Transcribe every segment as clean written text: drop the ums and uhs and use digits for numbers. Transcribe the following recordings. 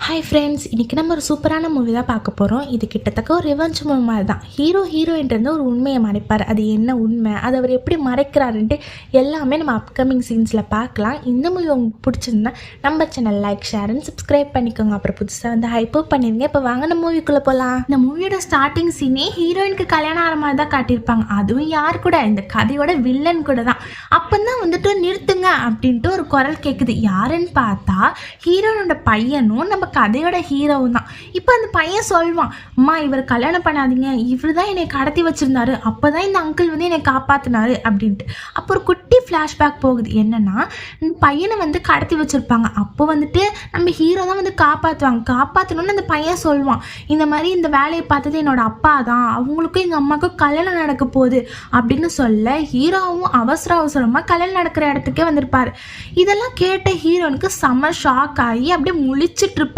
Hi friends, இன்றைக்கி நம்ம ஒரு சூப்பரான மூவி தான் பார்க்க போகிறோம். இது கிட்டத்தட்ட ஒரு ரிவெஞ்ச் மூவி மாதிரி தான். ஹீரோயின்றது ஒரு உண்மையை மறைப்பார். அது என்ன உண்மை, அதை அவர் எப்படி மறைக்கிறாருன்ட்டு எல்லாமே நம்ம அப்கமிங் சீன்ஸில் பார்க்கலாம். இந்த மூவி உங்களுக்கு பிடிச்சிருந்தா நம்ம channel like, share and subscribe பண்ணிக்கோங்க. அப்புறம் புதுசாக வந்து ஹைப்பப் பண்ணிடுங்க. இப்போ வாங்க நம்ம மூவிக்குள்ளே போகலாம். இந்த மூவியோட ஸ்டார்டிங் சீனே ஹீரோயினுக்கு கல்யாணம் ஆகிற மாதிரி தான் காட்டியிருப்பாங்க. அதுவும் யார் கூட, இந்த கதையோட வில்லன் கூட தான். அப்போ தான் வந்துட்டு நிறுத்துங்க அப்படின்ட்டு ஒரு குரல் கேட்குது. யாருன்னு பார்த்தா ஹீரோனோட பையனும் நம்ம கதையோட ஹீரோவும் தான். இப்போ அந்த பையன் சொல்வான், அம்மா இவர் கல்யாணம் பண்ணாதீங்க, இவர் தான் என்னை கடத்தி வச்சிருந்தாரு, அப்போ தான் இந்த அங்கிள் வந்து என்னை காப்பாற்றினாரு அப்படின்ட்டு. அப்போ ஒரு குட்டி ஃப்ளாஷ்பேக் போகுது. என்னன்னா, பையனை வந்து கடத்தி வச்சிருப்பாங்க. அப்போ வந்துட்டு நம்ம ஹீரோ தான் வந்து காப்பாற்றணும்னு அந்த பையன் சொல்வான், இந்த மாதிரி இந்த வேலையை பார்த்தது என்னோட அப்பா தான், அவங்களுக்கும் எங்கள் அம்மாவுக்கும் கல்யாணம் நடக்க போகுது அப்படின்னு சொல்ல ஹீரோவும் அவசரமாக கல்யாணம் நடக்கிற இடத்துக்கே வந்திருப்பாரு. இதெல்லாம் கேட்ட ஹீரோனுக்கு செம்ம ஷாக் ஆகி அப்படியே முழிச்சிட்டு இருப்பாங்க.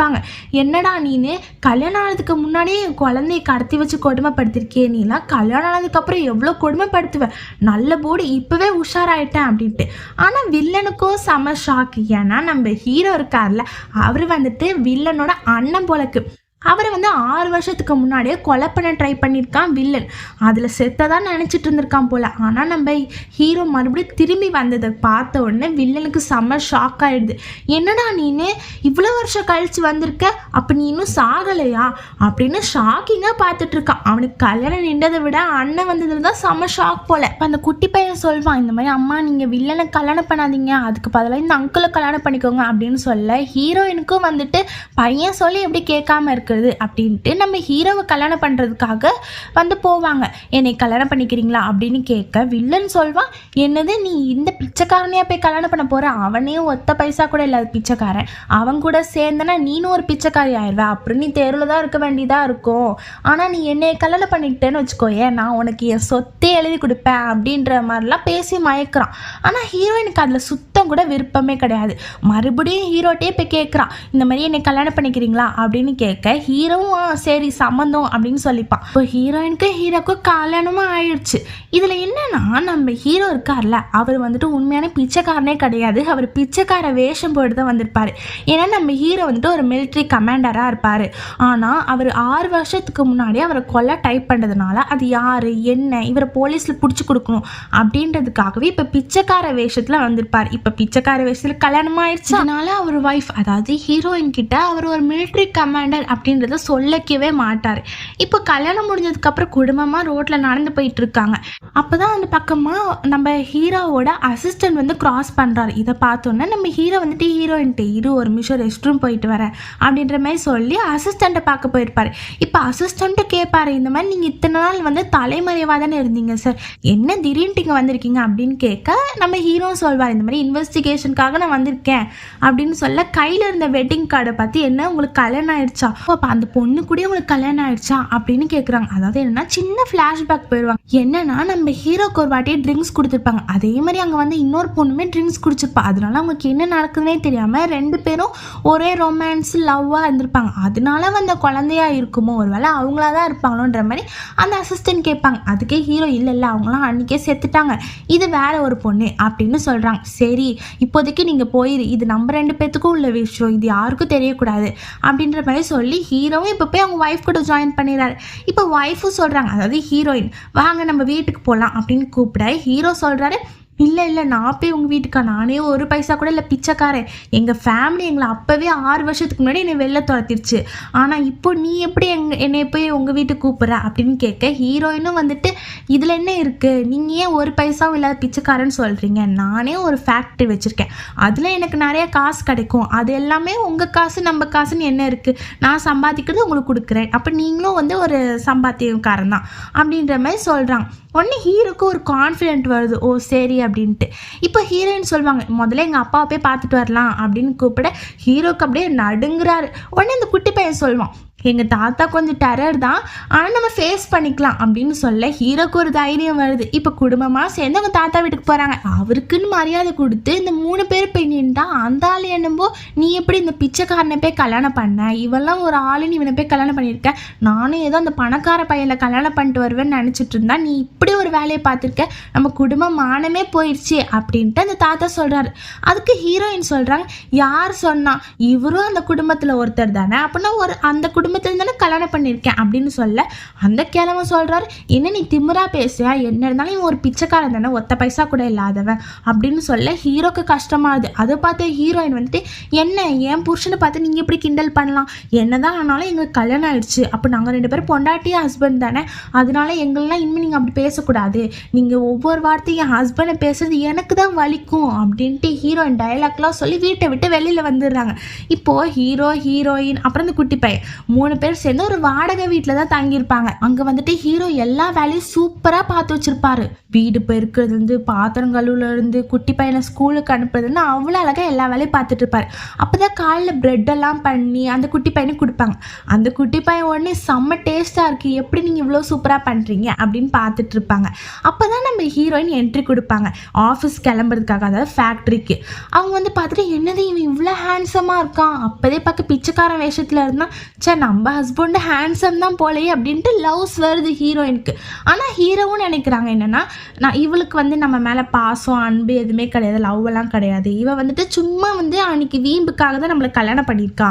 என்னடா நீனு கல்யாணம் ஆனதுக்கு முன்னாடியே என் குழந்தைய கடத்தி வச்சு கொடுமைப்படுத்திருக்கே, நீலாம் கல்யாணம் ஆனதுக்கு அப்புறம் எவ்வளோ கொடுமைப்படுத்துவேன், நல்ல போடு இப்பவே உஷாராயிட்டேன் அப்படின்ட்டு. ஆனால் வில்லனுக்கோ செம ஷாக். ஏன்னா நம்ம ஹீரோ இருக்கார்ல, அவர் வந்துட்டு வில்லனோட அண்ணன் போலக்கு. அவரை வந்து 6 வருஷத்துக்கு முன்னாடியே கொலை பண்ண ட்ரை பண்ணியிருக்கான் வில்லன். அதில் செத்ததான் நினச்சிட்டு இருந்திருக்கான் போல். ஆனால் நம்ம ஹீரோ மறுபடியும் திரும்பி வந்ததை பார்த்த உடனே வில்லனுக்கு செம்ம ஷாக் ஆகிடுது. என்னடா நீனு இவ்வளோ வருஷம் கழித்து வந்திருக்க, அப்போ நீ இன்னும் சாகலையா அப்படின்னு ஷாக்கிங்காக பார்த்துட்ருக்கான். அவனுக்கு கல்யாணம் நின்றதை விட அண்ணன் வந்ததில் தான் செம்ம ஷாக் போல். இப்போ அந்த குட்டி பையன் சொல்வான், இந்த மாதிரி அம்மா நீங்கள் வில்லனை கல்யாணம் பண்ணாதீங்க, அதுக்கு பதிலாக இந்த அங்கிளை கல்யாணம் பண்ணிக்கோங்க அப்படின்னு சொல்ல ஹீரோயினுக்கும் வந்துட்டு பையன் சொல்லி எப்படி கேட்காம இருக்கு அப்படின்ட்டு நம்ம ஹீரோவை கல்யாணம் பண்றதுக்காக வந்து போவாங்க. என்னை கல்யாணம் பண்ணிக்கிறீங்களா அப்படின்னு கேட்க வில்லன் சொல்வான், என்னது நீ இந்த பிச்சைக்காரனையா போய் கல்யாணம் பண்ண போற, அவனே ஒத்த பைசா கூட இல்லாத பிச்சைக்காரன், அவன் கூட சேர்ந்தனா நீனும் ஒரு பிச்சைக்காரி ஆயிடுவ, அப்புறம் நீ தெருவில் தான் இருக்க வேண்டியதா இருக்கும், ஆனா நீ என்னை கல்யாணம் பண்ணிக்கிட்டேன்னு வச்சுக்கோயேன், நான் உனக்கு என் சொத்தே எழுதி கொடுப்பேன் அப்படின்ற மாதிரிலாம் பேசி மயக்கிறான். ஆனா ஹீரோயினுக்கு அதுல சுத்தம் கூட விருப்பமே கிடையாது. மறுபடியும் ஹீரோட்டே போய் கேட்குறான், இந்த மாதிரி என்னை கல்யாணம் பண்ணிக்கிறீங்களா அப்படின்னு கேட்க ஹீரோவும் சரி சம்மந்தம் அப்படின்னு சொல்லிப்பான். இப்போ ஹீரோக்கும் கல்யாணமும் ஆயிடுச்சு. இதுல என்னன்னா, நம்ம ஹீரோ இருக்கார்ல, அவர் வந்துட்டு உண்மையான பிச்சைக்காரனே கிடையாது. அவர் பிச்சைக்கார வேஷம் போட்டு தான் வந்திருப்பாரு. ஏன்னா நம்ம ஹீரோ வந்துட்டு ஒரு மிலிட்ரி கமாண்டரா இருப்பாரு. ஆனா அவர் 6 வருஷத்துக்கு முன்னாடி அவரை கொல்ல டைப் பண்றதுனால அது யாரு என்ன இவரை போலீஸ்ல புடிச்சு கொடுக்கணும் அப்படின்றதுக்காகவே இப்ப பிச்சைக்கார வேஷத்துல வந்திருப்பாரு. இப்ப பிச்சைக்கார வேஷத்துல கல்யாணம் ஆயிடுச்சு. அதனால அவர் ஒய்ஃப், அதாவது ஹீரோயின் கிட்ட அவர் ஒரு மிலிட்ரி கமாண்டர் அப்படின்றத சொல்லக்கவே மாட்டாரு. இப்போ கல்யாணம் முடிஞ்சதுக்கு அப்புறம் குடும்பமா ரோட்ல நடந்து போயிட்டு இருக்காங்க. அப்பதான் அந்த பக்கமா நம்ம ஹீரோவோட அசிஸ்டன்ட் வந்து கிராஸ் பண்றாரு. இதை பார்த்தோன்னா நம்ம ஹீரோ வந்துட்டு ஹீரோயின்ட்டு இரு ஒரு நிமிஷம் ரெஸ்ட் ரூம் போயிட்டு வரேன் அப்படின்ற மாதிரி சொல்லி அசிஸ்டண்ட்டை பார்க்க போயிருப்பாரு. இப்போ அசிஸ்டண்ட்டு கேட்பாரு, இந்த மாதிரி நீங்க இத்தனை நாள் வந்து தலைமறைவா தானே இருந்தீங்க சார், என்ன திடீர்னு இங்க வந்திருக்கீங்க அப்படின்னு கேட்க நம்ம ஹீரோ சொல்வார், இந்த மாதிரி இன்வெஸ்டிகேஷனுக்காக நான் வந்திருக்கேன் அப்படின்னு சொல்ல கையில இருந்த வெட்டிங் கார்டை பார்த்து, என்ன உங்களுக்கு கல்யாணம் ஆயிடுச்சா, அந்த பொண்ணு கூட உங்களுக்கு கல்யாணம் ஆயிடுச்சா அப்படின்னு கேட்குறாங்க. அதாவது என்னன்னா சின்ன ஃப்ளாஷ்பேக் போயிடுவாங்க. என்னன்னா நம்ம ஹீரோக்கு ஒரு வாட்டியே ட்ரிங்க்ஸ் கொடுத்துருப்பாங்க, அதே மாதிரி அங்கே வந்து இன்னொரு பொண்ணுமே ட்ரிங்க்ஸ் குடிச்சிருப்பா. அதனால அவங்களுக்கு என்ன நடக்குதுன்னே தெரியாம 2 பேரும் ஒரே ரொமான்ஸ் லவ்வா இருந்திருப்பாங்க. அதனால வந்த குழந்தையா இருக்குமோ, ஒருவேளை அவங்களா தான் இருப்பாங்களோன்ற மாதிரி அந்த அசிஸ்டன்ட் கேட்பாங்க. அதுக்கே ஹீரோ இல்லை அவங்களாம் அன்னைக்கே செத்துட்டாங்க, இது வேற ஒரு பொண்ணு அப்படின்னு சொல்றாங்க. சரி இப்போதைக்கு நீங்க போயிரு, இது நம்ம 2 பேத்துக்கும் உள்ள விஷயம், இது யாருக்கும் தெரியக்கூடாது அப்படின்ற மாதிரி சொல்லி ஹீரோவும் இப்போ போய் அவங்க ஒய்ஃப் கூட ஜாயின் பண்ணிடுறாரு. இப்போ ஒய்ஃபும் சொல்கிறாங்க, அதாவது ஹீரோயின் வாங்க நம்ம வீட்டுக்கு போகலாம் அப்படின்னு கூப்பிட ஹீரோ சொல்கிறாரு, இல்லை நான் போய் உங்கள் வீட்டுக்கா, நானே ஒரு பைசா கூட இல்லை பிச்சைக்காரன், எங்கள் ஃபேமிலி எங்களை அப்போவே 6 வருஷத்துக்கு முன்னாடி என்னை வெளில துரத்திடுச்சு, ஆனால் இப்போ நீ எப்படி என்னை போய் உங்கள் வீட்டுக்கு கூப்பிட்ற அப்படின்னு கேட்க ஹீரோயினும் வந்துட்டு இதில் என்ன இருக்குது, நீங்கள் ஏன் ஒரு பைசாவும் இல்லாத பிச்சைக்காரன்னு சொல்கிறீங்க, நானே ஒரு ஃபேக்ட்ரி வச்சுருக்கேன், அதில் எனக்கு நிறைய காசு கிடைக்கும், அது எல்லாமே உங்கள் காசு நம்ம காசுன்னு என்ன இருக்குது, நான் சம்பாதிக்கிறது உங்களுக்கு கொடுக்குறேன், அப்போ நீங்களும் வந்து ஒரு சம்பாத்தியக்காரன் தான் அப்படின்ற மாதிரி சொல்கிறாங்க. உடனே ஹீரோக்கு ஒரு கான்ஃபிடென்ட் வருது, ஓ சரி அப்படின்ட்டு. இப்போ ஹீரோயின் சொல்லுவாங்க, முதல்ல எங்கள் அப்பாவை போய் பார்த்துட்டு வரலாம் அப்படின்னு கூப்பிட ஹீரோக்கு அப்படியே நடுங்குறாரு. உடனே இந்த குட்டி பையன் சொல்லுவான், எங்கள் தாத்தா கொஞ்சம் டெரர் தான், ஆனால் நம்ம ஃபேஸ் பண்ணிக்கலாம் அப்படின்னு சொல்ல ஹீரோக்கு ஒரு தைரியம் வருது. இப்போ குடும்பமாக சேர்ந்து அவங்க தாத்தா வீட்டுக்கு போகிறாங்க. அவருக்குன்னு மரியாதை கொடுத்து இந்த 3 பேர் போய் நின்றா அந்த ஆள் என்னம்போ, நீ எப்படி இந்த பிச்சைக்காரனை போய் கல்யாணம் பண்ண, இவெல்லாம் ஒரு ஆளுன்னு இவனை போய் கல்யாணம் பண்ணியிருக்க, நானும் ஏதோ அந்த பணக்கார பையனை கல்யாணம் பண்ணிட்டு வருவேன்னு நினச்சிட்டு இருந்தா நீ இப்படி ஒரு வேலையை பார்த்துருக்க, நம்ம குடும்பம் மானமே போயிடுச்சு அப்படின்ட்டு அந்த தாத்தா சொல்கிறாரு. அதுக்கு ஹீரோயின் சொல்கிறாங்க, யார் சொன்னா, இவரும் அந்த குடும்பத்தில் ஒருத்தர் தானே, அப்படின்னா அந்த குடும்பத்தில் தானே கல்யாணம் பண்ணியிருக்கேன் அப்படின்னு சொல்ல அந்த கிழமை சொல்றாரு, என்ன நீ திமிரா பேசுறியா, என்ன இருந்தாலும் இவன் ஒரு பிச்சைக்காரன் தானே, ஒத்த பைசா கூட இல்லாதவன் அப்படின்னு சொல்ல ஹீரோக்கு கஷ்டமாகுது. அதை பார்த்து ஹீரோயின் வந்துட்டு, என்ன என் புருஷனை பார்த்து நீங்க எப்படி கிண்டல் பண்ணலாம், என்னதான் ஆனாலும் எங்களுக்கு கல்யாணம் ஆயிடுச்சு, அப்போ நாங்கள் 2 பேரும் பொண்டாட்டி ஹஸ்பண்ட் தானே, அதனால எங்களெல்லாம் இனிமேல் நீங்கள் அப்படி பேசக்கூடாது, நீங்கள் ஒவ்வொரு வார்த்தையும் என் ஹஸ்பண்டை பேசுறது எனக்கு தான் வலிக்கும் அப்படின்ட்டு ஹீரோயின் டைலாக்லாம் சொல்லி வீட்டை விட்டு வெளியில் வந்துடுறாங்க. இப்போது ஹீரோ ஹீரோயின் அப்புறம் இந்த குட்டி பையன் 3 பேர் சேர்ந்து ஒரு வாடகை வீட்டில் தான் தங்கியிருப்பாங்க. அங்கே வந்துட்டு ஹீரோ எல்லா வேலையும் சூப்பராக பார்த்து வச்சிருப்பாரு. வீடு பெருக்கிறதுலேருந்து பாத்திரம் கழுவுலேருந்து குட்டி பையனை ஸ்கூலுக்கு அனுப்புறதுன்னு அவ்வளோ அழகாக எல்லா வேலையும் பார்த்துட்டு இருப்பாரு. அப்போ தான் காலையில் ப்ரெட்டெல்லாம் பண்ணி அந்த குட்டி பையனுக்கு கொடுப்பாங்க. அந்த குட்டி பையன் உடனே செம்ம டேஸ்ட்டாக இருக்குது, எப்படி நீங்கள் இவ்வளோ சூப்பராக பண்ணுறீங்க அப்படின்னு பார்த்துட்டு இருப்பாங்க. அப்போ தான் நம்ம ஹீரோயின் என்ட்ரி கொடுப்பாங்க ஆஃபீஸ் கிளம்புறதுக்காக, அதாவது ஃபேக்ட்ரிக்கு. அவங்க வந்து பார்த்துட்டு, என்னது இவன் இவ்வளோ ஹேண்ட்ஸமாக இருக்கான், அப்போதே பார்க்க பிச்சைக்காரன் வேஷத்தில் இருந்தால், சே நம்ம ஹஸ்பண்டு ஹேண்ட்ஸம் தான் போலையே அப்படின்ட்டு லவ்ஸ் வருது ஹீரோயினுக்கு. ஆனால் ஹீரோவும் நினைக்கிறாங்க என்னென்னா, நான் இவளுக்கு வந்து நம்ம மேலே பாசம் அன்பு எதுவுமே கிடையாது, லவ் எல்லாம் கிடையாது, இவன் வந்துட்டு சும்மா வந்து அன்னைக்கு வீம்புக்காக தான் நம்மளை கல்யாணம் பண்ணியிருக்கா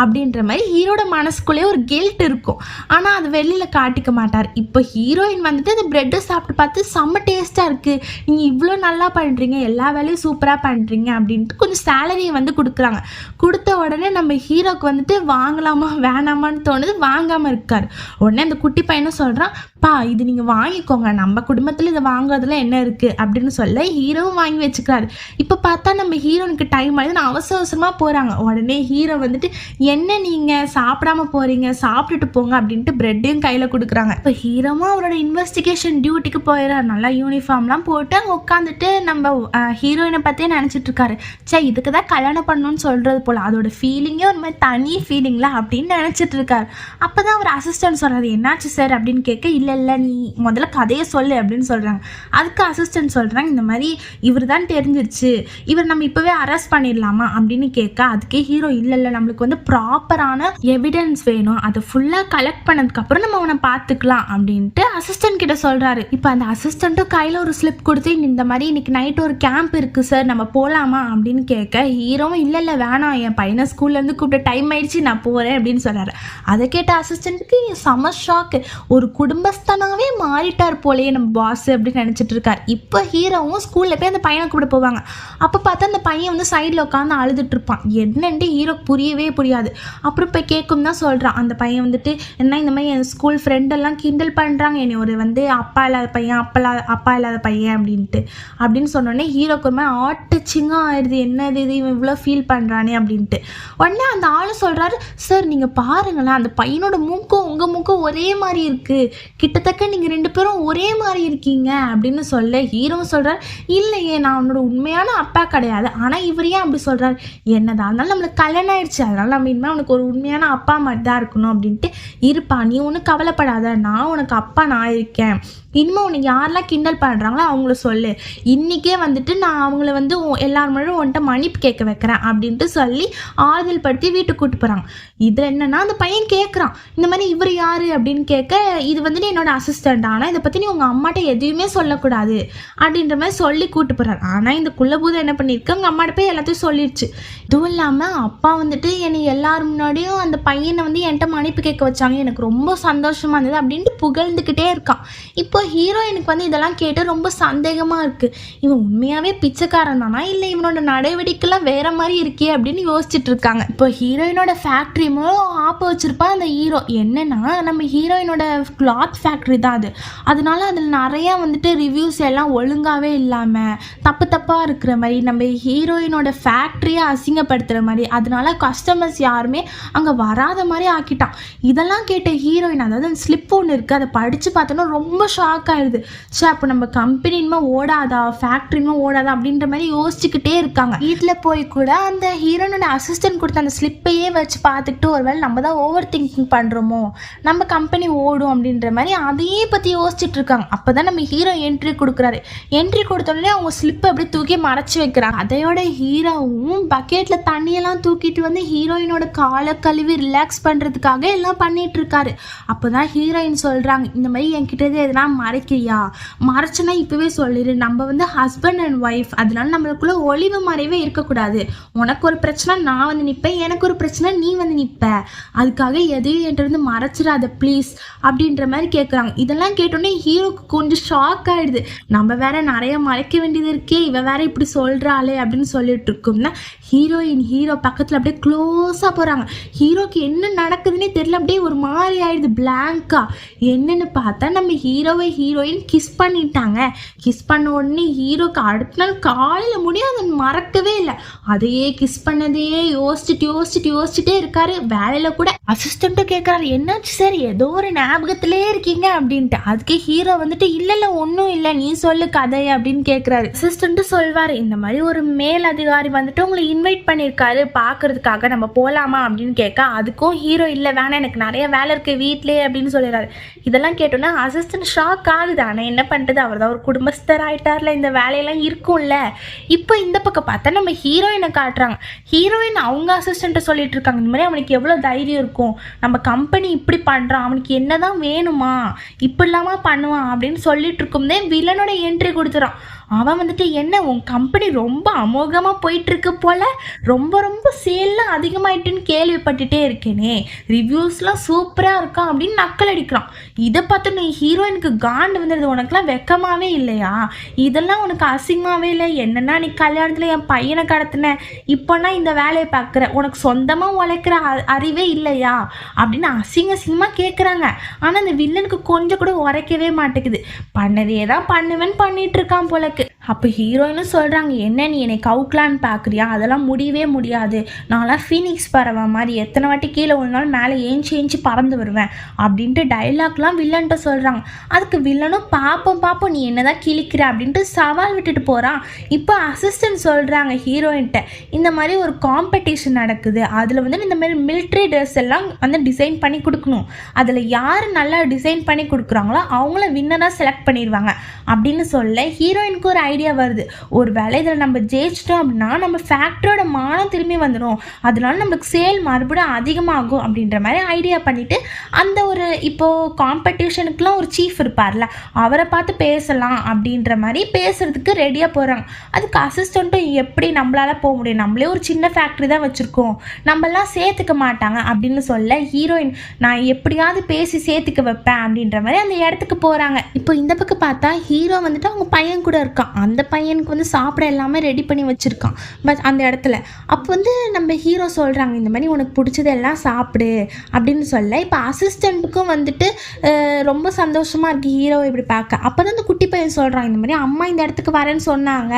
அப்படின்ற மாதிரி ஹீரோட மனசுக்குள்ளேயே ஒரு கில்ட் இருக்கும். ஆனால் அது வெளியில் காட்டிக்க மாட்டார். இப்போ ஹீரோயின் வந்துட்டு அந்த ப்ரெட்டை சாப்பிட்டு பார்த்து செம்ம டேஸ்ட்டாக இருக்குது, நீங்கள் இவ்வளோ நல்லா பண்ணுறீங்க, எல்லா வேலையும் சூப்பராக பண்ணுறீங்க அப்படின்ட்டு கொஞ்சம் சேலரியை வந்து கொடுக்குறாங்க. கொடுத்த உடனே நம்ம ஹீரோக்கு வந்துட்டு வாங்கலாமா வேணாமான்னு தோணுது, வாங்காமல் இருக்கார். உடனே அந்த குட்டி பையனும் சொல்கிறான், பா இது நீங்கள் வாங்கிக்கோங்க, நம்ம குடும்பத்தில் இதை வாங்குறதுல என்ன இருக்குது அப்படின்னு சொல்ல ஹீரோவும் வாங்கி வச்சுக்கிறாரு. இப்போ பார்த்தா நம்ம ஹீரோனுக்கு டைம் ஆகுது, நான் அவசரமாக போகிறாங்க. உடனே ஹீரோ வந்துட்டு, என்ன நீங்கள் சாப்பிடாம போகிறீங்க, சாப்பிட்டுட்டு போங்க அப்படின்ட்டு ப்ரெட்டையும் கையில் கொடுக்குறாங்க. இப்போ ஹீரோவும் அவரோட இன்வெஸ்டிகேஷன் டியூட்டிக்கு போயிடறாரு. நல்லா யூனிஃபார்ம்லாம் போட்டு அங்கே உட்காந்துட்டு நம்ம ஹீரோயினை பற்றியே நினச்சிட்டு இருக்காரு. சே இதுக்கு தான் கல்யாணம் பண்ணணும்னு சொல்கிறது போல், அதோட ஃபீலிங்கே ஒரு மாதிரி தனி ஃபீலிங்ல அப்படின்னு நினச்சிட்டு இருக்காரு. அப்போ தான் அவர் அசிஸ்டன்ட் சொல்கிறாரு, என்னாச்சு சார் அப்படின்னு கேட்க, இல்லை நீ முதல்ல கதையை சொல்லு அப்படின்னு சொல்கிறாங்க. அதுக்கு அசிஸ்டன்ட் சொல்கிறாங்க, இந்த மாதிரி இவர் தான் தெரிஞ்சிருச்சு, இவர் நம்ம இப்போவே அரெஸ்ட் பண்ணிடலாமா அப்படின்னு கேட்க, அதுக்கே ஹீரோ இல்லை நம்மளுக்கு வந்து ப்ராப்பரான எவிடன்ஸ் வேணும், அதை ஃபுல்லாக கலெக்ட் பண்ணதுக்கப்புறம் நம்ம அவனை பார்த்துக்கலாம் அப்படின்ட்டு அசிஸ்டன்ட் கிட்ட சொல்கிறாரு. இப்போ அந்த அசிஸ்டண்ட்டும் கையில் ஒரு ஸ்லிப் கொடுத்து, இந்த மாதிரி இன்னைக்கு நைட்டு ஒரு கேம்ப் இருக்குது சார், நம்ம போகலாமா அப்படின்னு கேட்க, ஹீரோவும் இல்லை வேணாம், என் பையனை ஸ்கூல்லேருந்து கூப்பிட்ட டைம் ஆயிடுச்சு, நான் போகிறேன் அப்படின்னு சொல்கிறாரு. அதை கேட்ட அசிஸ்டண்ட்டுக்கு செம ஷாக்கு, ஒரு குடும்பஸ்தனாகவே மாறிட்டார் போலேயே நம்ம பாஸ் அப்படின்னு நினச்சிட்டு இருக்கார். இப்போ ஹீரோவும் ஸ்கூலில் போய் அந்த பையனை கூட போவாங்க. அப்போ பார்த்தா அந்த பையன் வந்து சைடில் உட்காந்து அழுதுட்டு இருப்பான். என்னன்ட்டு ஹீரோக்கு புரியவே புரியாது. அப்புறம் போய் கேட்கும் தான் சொல்கிறான் அந்த பையன் வந்துட்டு, என்ன இந்த மாதிரி என் ஸ்கூல் ஃப்ரெண்டெல்லாம் கிண்டல் பண்ணுறாங்க, என்னை ஒரு வந்து அப்பா இல்லாத பையன் அப்பா இல்லாத பையன் அப்படின்னு சொன்னோடனே ஹீரோக்கு ஒரு மாதிரி ஆட்டச்சிங்காக ஆயிடுது, என்னது இது இவன் இவ்வளோ ஃபீல் பண்ணுறானே அப்படின்ட்டு. உடனே அந்த ஆள் சொல்கிறாரு, சார் நீங்கள் பாருங்களேன், அந்த பையனோட மூக்கும் உங்கள் மூக்கும் ஒரே மாதிரி இருக்குது, கிட்டத்தட்ட நீங்கள் 2 பேரும் ஒரே மாதிரி இருக்கீங்க அப்படின்னு சொல்ல ஹீரோவும் சொல்கிறார், இல்லையே நான் அவனோட உண்மையான அப்பா கிடையாது, ஆனால் இவர் ஏன் அப்படி சொல்கிறார், என்னதான் இருந்தாலும் நம்மளுக்கு கல்யாணம் ஆயிடுச்சு, அதனால் நம்ம இனிமேல் அவனுக்கு ஒரு உண்மையான அப்பா மாதிரி தான் இருக்கணும் அப்படின்ட்டு, இருப்பா நீ ஒன்றும் கவலைப்படாத, நான் உனக்கு அப்பா நான் இருக்கேன், இனிமேல் உனக்கு யாரெல்லாம் கிண்டல் பண்ணுறாங்களோ அவங்கள சொல்லு, இன்றைக்கே வந்துட்டு நான் அவங்கள வந்து எல்லாரும் முன்னாடி உன்கிட்ட மன்னிப்பு கேட்க வைக்கிறேன் அப்படின்ட்டு சொல்லி ஆறுதல் படுத்தி வீட்டுக்கு கூப்பிட்டு போகிறாங்க. இதில் என்னென்னா அந்த பையன் கேட்குறான், இந்த மாதிரி இவர் யார் அப்படின்னு கேட்க, இது வந்துட்டு என்னோட அசிஸ்டண்ட், ஆனால் இதை பற்றி நீ உங்கள் அம்மாட்ட எதுவுமே சொல்லக்கூடாது அப்படின்ற மாதிரி சொல்லி கூப்பிட்டு போகிறார். ஆனால் இந்த குள்ளபூதம் என்ன பண்ணியிருக்கு, அவங்க அம்மாட்ட போய் எல்லாத்தையும் சொல்லிடுச்சு. இதுவும் இல்லாமல் அப்பா வந்துட்டு என்னை எல்லாரும் முன்னாடியும் அந்த பையனை வந்து என்கிட்ட மன்னிப்பு கேட்க வச்சாங்க, எனக்கு ரொம்ப சந்தோஷமாக இருந்தது அப்படின்ட்டு புகழ்ந்துக்கிட்டே இருக்கான். இப்போ ஹீரோயினுக்கு வந்து இதெல்லாம் கேட்டு ரொம்ப சந்தேகமாக இருக்குது, இவன் உண்மையாகவே பிச்சைக்காரன் தானா, இல்லை இவனோட நடவடிக்கைலாம் வேற மாதிரி இருக்கே அப்படின்னு யோசிச்சுட்டு இருக்காங்க. இப்போ ஹீரோயினோட ஃபேக்ட்ரி மூலம் ஆப்ப வச்சிருப்பான் அந்த ஹீரோ. என்னன்னா நம்ம ஹீரோயினோட கிளாத் ஃபேக்ட்ரி தான் அது. அதனால அதில் நிறையா வந்துட்டு ரிவ்யூஸ் எல்லாம் ஒழுங்காகவே இல்லாமல் தப்பாக இருக்கிற மாதிரி, நம்ம ஹீரோயினோட ஃபேக்ட்ரியை அசிங்கப்படுத்துகிற மாதிரி, அதனால கஸ்டமர்ஸ் யாருமே அங்கே வராத மாதிரி ஆக்கிட்டான். இதெல்லாம் கேட்ட ஹீரோயின், அதாவது அந்த ஸ்லிப் ஒன்று இருக்குது, அதை படித்து பார்த்தோன்னா ரொம்ப ஷாக் ஆகிடுது. சரி, அப்போ நம்ம கம்பெனின்மா ஓடாதா, ஃபேக்ட்ரின்மா ஓடாதா அப்படின்ற மாதிரி யோசிச்சுக்கிட்டே இருக்காங்க. வீட்டில் போய் கூட அந்த ஹீரோயினோட அசிஸ்டன்ட் கொடுத்த அந்த ஸ்லிப்பையே வச்சு பார்த்துக்கிட்டு ஒருவேளை நம்ம தான் ஓவர் திங்கிங் பண்ணுறோமோ, நம்ம கம்பெனி ஓடும் அப்படின்ற மாதிரி அதையே பற்றி யோசிச்சுட்டு இருக்காங்க. அப்போ தான் நம்ம ஹீரோ என்ட்ரி கொடுக்குறாரு. என்ட்ரி கொடுத்தோடனே அவங்க ஸ்லிப்பை அப்படியே தூக்கி மறைச்சி வைக்கிறாங்க. அதையோட ஹீரோவும் பக்கெட்டில் தண்ணியெல்லாம் தூக்கிட்டு வந்து ஹீரோயினோட காலை கழுவி ரிலாக்ஸ் பண்ணுறதுக்காக எல்லாம் பண்ணிட்டு இருக்காரு. அப்போ தான் ஹீரோயின் சொல்கிறாங்க, இந்த மாதிரி என்கிட்ட எதனா மறைக்கிறியா, மறைச்சுன்னா இப்போவே சொல்லிடு, நம்ம வந்து ஹஸ்பண்ட் அண்ட் ஒய்ஃப், அதனால நம்மளுக்குள்ள ஒளிவு மறைவே இருக்கக்கூடாது. உனக்கு ஒரு பிரச்சனை நான் வந்து நிற்பேன், எனக்கு ஒரு பிரச்சனை நீ வந்து நிற்ப, அதுக்காக எதையும் என்கிட்ட மறைச்சிடாத ப்ளீஸ் அப்படின்ற மாதிரி கேட்குறாங்க. இதெல்லாம் கேட்டோன்னே ஹீரோக்கு கொஞ்சம் ஷாக் ஆகிடுது. நம்ம வேற நிறைய மறைக்க வேண்டியது இருக்கே, இவ வேற இப்படி சொல்கிறாளே அப்படின்னு சொல்லிட்டு இருக்கோம்னா ஹீரோ பக்கத்தில் அப்படியே க்ளோஸாக போகிறாங்க. ஹீரோக்கு என்ன நடக்குதுன்னே தெரியல, அப்படியே ஒரு மாதிரி ஆயிடுது பிளாங்கா. என்னன்னு பார்த்தா நம்ம ஹீரோயின் கிஸ் பண்ணிட்டாங்க. கிஸ் பண்ண உடனே ஹீரோக்கு அடுத்த நாள் காலையில் முடியும் அதை மறக்கவே இல்லை. அதையே கிஸ் பண்ணதையே யோசிச்சுட்டே இருக்காரு. வேலையில் கூட அசிஸ்டண்ட்டும் கேட்குறாரு, என்னாச்சு சார், ஏதோ ஒரு ஞாபகத்திலே இருக்கீங்க அப்படின்ட்டு. அதுக்கு ஹீரோ வந்துட்டு இல்லை ஒன்றும் இல்லை, நீ சொல்லு கதை அப்படின்னு கேட்குறாரு. அசிஸ்டண்ட்டும் சொல்வார், இந்த மாதிரி ஒரு மேல் அதிகாரி வந்துட்டு உங்களை இன்வைட் பண்ணியிருக்காரு பார்க்கறதுக்காக, நம்ம போகலாமா அப்படின்னு கேட்க, அதுக்கும் ஹீரோ இல்லை வேணாம், எனக்கு நிறைய வேலை இருக்கு வீட்லேயே அப்படின்னு சொல்லிடுறாரு. இதெல்லாம் கேட்டோன்னா அசிஸ்டன்ட் ஷாக் ஆகுது. ஆனால் என்ன பண்ணுறது, அவர் தான் ஒரு குடும்பஸ்தர் ஆகிட்டார்ல, இந்த வேலையெல்லாம் இருக்கும்ல. இப்போ இந்த பக்கம் பார்த்தா நம்ம ஹீரோயினை காட்டுறாங்க. ஹீரோயின் அவங்க அசிஸ்டண்ட்டை சொல்லிட்டு இருக்காங்க, இந்த மாதிரி அவனுக்கு எவ்வளோ தைரியம் இருக்கும், நம்ம கம்பெனி இப்படி பண்ணுறான், அவனுக்கு என்னதான் வேணுமா, இப்படிலாமா பண்ணுவான் அப்படின்னு சொல்லிட்டு இருக்கும்போதே வில்லனோட என்ட்ரி கொடுத்துறான். அவன் வந்துட்டு, என்ன உன் கம்பெனி ரொம்ப அமோகமாக போயிட்டுருக்கு போல், ரொம்ப சேல்லாம் அதிகமாயிட்டுன்னு கேள்விப்பட்டுட்டே இருக்கேனே, ரிவ்யூஸ்லாம் சூப்பராக இருக்கான் அப்படின்னு நக்கல் அடிக்கிறான். இதை பார்த்து நீ ஹீரோயினுக்கு காண்டு வந்துடுது, உனக்குலாம் வெக்கமாகவே இல்லையா, இதெல்லாம் உனக்கு அசிங்கமாகவே இல்லை, என்னென்னா நீ கல்யாணத்தில் என் பையனை கடத்தின, இப்போனா இந்த வேலையை பார்க்குற, உனக்கு சொந்தமாக உழைக்கிற அறிவே இல்லையா அப்படின்னு அசிங்கமாக கேட்குறாங்க. ஆனால் அந்த வில்லனுக்கு கொஞ்சம் கூட உரைக்கவே மாட்டேங்குது. பண்ணதே தான் பண்ணுவேன்னு பண்ணிட்டு இருக்கான் போல. அப்போ ஹீரோயினும் சொல்கிறாங்க, என்ன நீ என்னை கவுக்கலான்னு பார்க்குறியா, அதெல்லாம் முடியவே முடியாது, நான்லாம் ஃபீனிக்ஸ் பறவை மாதிரி எத்தனை வாட்டி கீழே ஒரு நாள் மேலே ஏஞ்சி பறந்து வருவேன் அப்படின்ட்டு டைலாக்லாம் வில்லன்ட்ட சொல்கிறாங்க. அதுக்கு வில்லனும் பாப்போம் நீ என்னதான் கிழிக்கிற அப்படின்ட்டு சவால் விட்டுட்டு போகிறான். இப்போ அசிஸ்டன்ட் சொல்கிறாங்க ஹீரோயின்ட்ட, இந்த மாதிரி ஒரு காம்படிஷன் நடக்குது, அதில் வந்து இந்த மாதிரி மிலிட்ரி ட்ரெஸ் எல்லாம் வந்து டிசைன் பண்ணி கொடுக்கணும், அதில் யார் நல்லா டிசைன் பண்ணி கொடுக்குறாங்களோ அவங்கள வின்னராக செலக்ட் பண்ணிடுவாங்க அப்படின்னு சொல்ல ஹீரோயினுக்கு ஒரு ஐடியா வருது. ஒரு வேளை இதில் நம்ம ஜெயிச்சிட்டோம் அப்படின்னா நம்ம ஃபேக்ட்ரியோட மானம் திரும்பி வந்துடும், அதனால நம்மளுக்கு சேல் மறுபடியும் அதிகமாகும் அப்படின்ற மாதிரி ஐடியா பண்ணிவிட்டு அந்த ஒரு இப்போது காம்படிஷனுக்குலாம் ஒரு சீஃப் இருப்பார்ல, அவரை பார்த்து பேசலாம் அப்படின்ற மாதிரி பேசுகிறதுக்கு ரெடியாக போகிறாங்க. அதுக்கு அசிஸ்டண்ட்டும், எப்படி நம்மளால் போக முடியும், நம்மளே ஒரு சின்ன ஃபேக்ட்ரி தான் வச்சுருக்கோம், நம்மளாம் சேர்த்துக்க மாட்டாங்க அப்படின்னு சொல்ல ஹீரோயின், நான் எப்படியாவது பேசி சேர்த்துக்க வைப்பேன் அப்படின்ற மாதிரி அந்த இடத்துக்கு போகிறாங்க. இப்போ இந்த பக்கம் பார்த்தா ஹீரோ வந்துட்டு அவங்க பையன் கூட இருக்கான். அந்த பையனுக்கு வந்து சாப்பிட எல்லாமே ரெடி பண்ணி வச்சுருக்கான். பட் அந்த இடத்துல அப்போ வந்து நம்ம ஹீரோ சொல்கிறாங்க, இந்த மாதிரி உனக்கு பிடிச்சதெல்லாம் சாப்பிடு அப்படின்னு சொல்ல இப்போ அசிஸ்டண்ட்டுக்கும் வந்துட்டு ரொம்ப சந்தோஷமாக இருக்குது ஹீரோவை இப்படி பார்க்க. அப்போ தான் அந்த குட்டி பையன் சொல்கிறாங்க, இந்த மாதிரி அம்மா இந்த இடத்துக்கு வரேன்னு சொன்னாங்க,